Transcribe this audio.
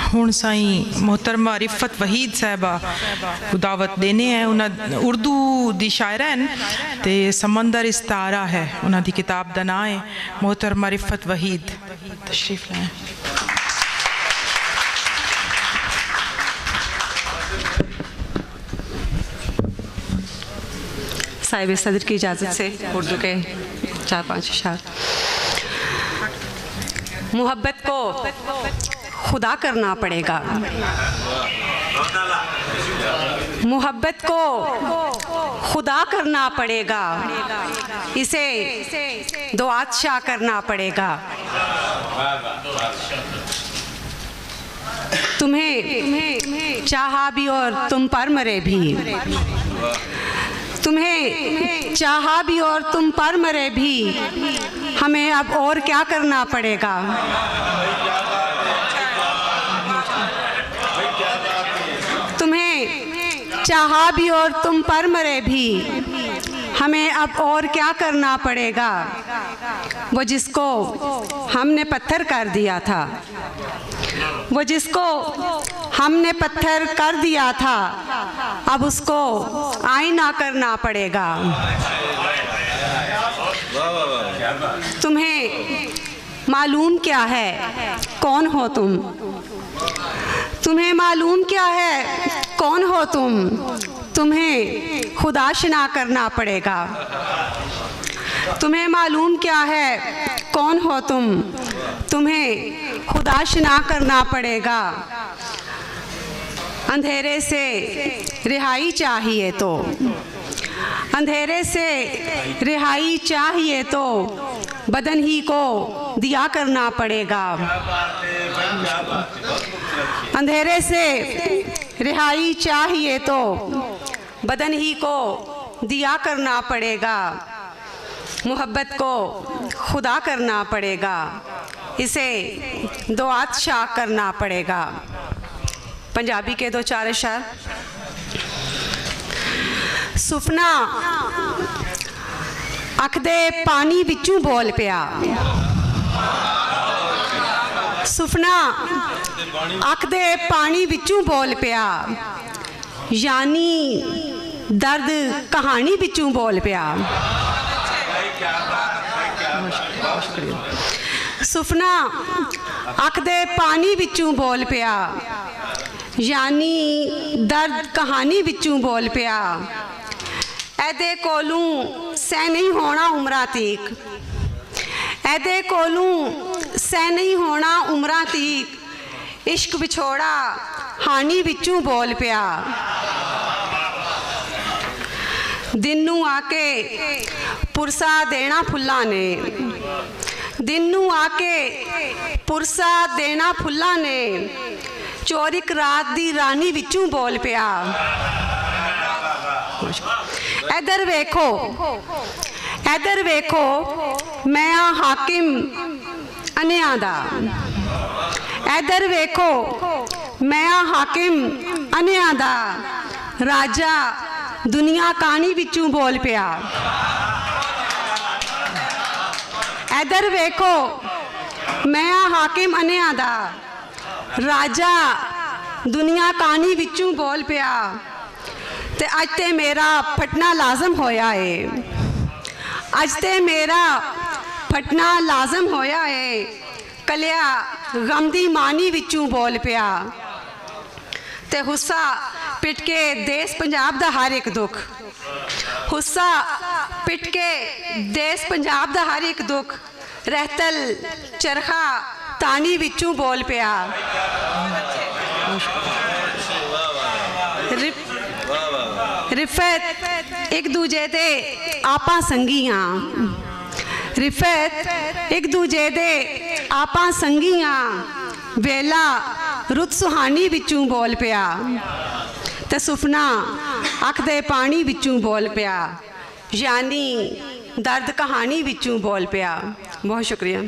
हुण साईं मोहतरमा रिफत वहीद साहिबा को दावत देने हैं। उन्हें उर्दू दी शायरा हैं ते समंदर इस्तारा है उन्हें दी किताब दा नाम है। मोहतरमा रिफत वहीद तशरीफ लाएं। साहिब सदर की इजाज़त से उर्दू के 4-5 अशार। मोहब्बत को खुदा करना पड़ेगा, मोहब्बत को खुदा करना पड़ेगा, इसे दुआशाह करना पड़ेगा। तुम्हें चाहा भी और तुम पर मरे भी, तुम्हें चाहा भी और तुम पर मरे भी, हमें अब और क्या करना पड़ेगा। तुम्हें चाहा भी और तुम पर मरे भी, हमें अब और क्या करना पड़ेगा। वो जिसको हमने पत्थर कर दिया था, वो जिसको हमने पत्थर कर दिया था, अब उसको आईना करना पड़ेगा। तुम्हें मालूम क्या है कौन हो तुम, तुम्हें मालूम क्या है कौन हो तुम, तुम्हें खुदाशना करना पड़ेगा। तुम्हें मालूम क्या है कौन हो तुम, तुम्हें खुदाशना करना पड़ेगा। अंधेरे से रिहाई चाहिए तो, अंधेरे से रिहाई चाहिए तो बदन ही को दिया करना पड़ेगा। अंधेरे से रिहाई चाहिए तो बदन ही को दिया करना पड़ेगा। मोहब्बत को खुदा करना पड़ेगा, इसे दुआशाह करना पड़ेगा। पंजाबी के 2-4 अशार। सुफना अख दे पानी विचों बोल पिया, सुफना अख दे पानी विचों बोल पिया, यानी दर्द कहानी विचों बोल पिया। सुफना अख दे पानी विचों बोल पिया, यानी दर्द कहानी विचों बोल पिया। ऐदे कोलूं सह नहीं होना उमरा तीक, ऐदे कोलूं सह नहीं होना उमरा तीक, इश्क विछोड़ा हानी विचों बोल पिया। दिन नूं आके पुरसा देना फुल्लां ने, दिन नूं आके पुरसा देना फुल्लां ने, चोरिक रात दी रानी विचों बोल पिया। इधर वेखो, इधर वेखो मैं हाकिम अनिया दा, इधर वेखो मैं हाकिम अनिया दा, राजा दुनिया कहानी विचों बोल पिया। इधर वेखो मैं हाकिम अनिया दा, राजा दुनिया कहानी विचों बोल पिया। ते अज ते मेरा फटना लाजम होया है, अज ते मेरा फटना लाजम होया है, कलिया गम दी मानी विचों बोल पिया। ते हुस्सा पिट के देश पंजाब दा हर एक दुख, हुस्सा पिट के देश पंजाब दा हर एक दुख, रहतल चरखा तानी विचों बोल पिया। रिफत एक दूजे दे आपा संगियां, रिफत एक दूजे दे आपा संगियां, वेला रुत सुहानी विचों बोल पिया। ते सुफना अख दे पानी विचों बोल पिया, यानी दर्द कहानी विचों बोल पिया। बहुत शुक्रिया।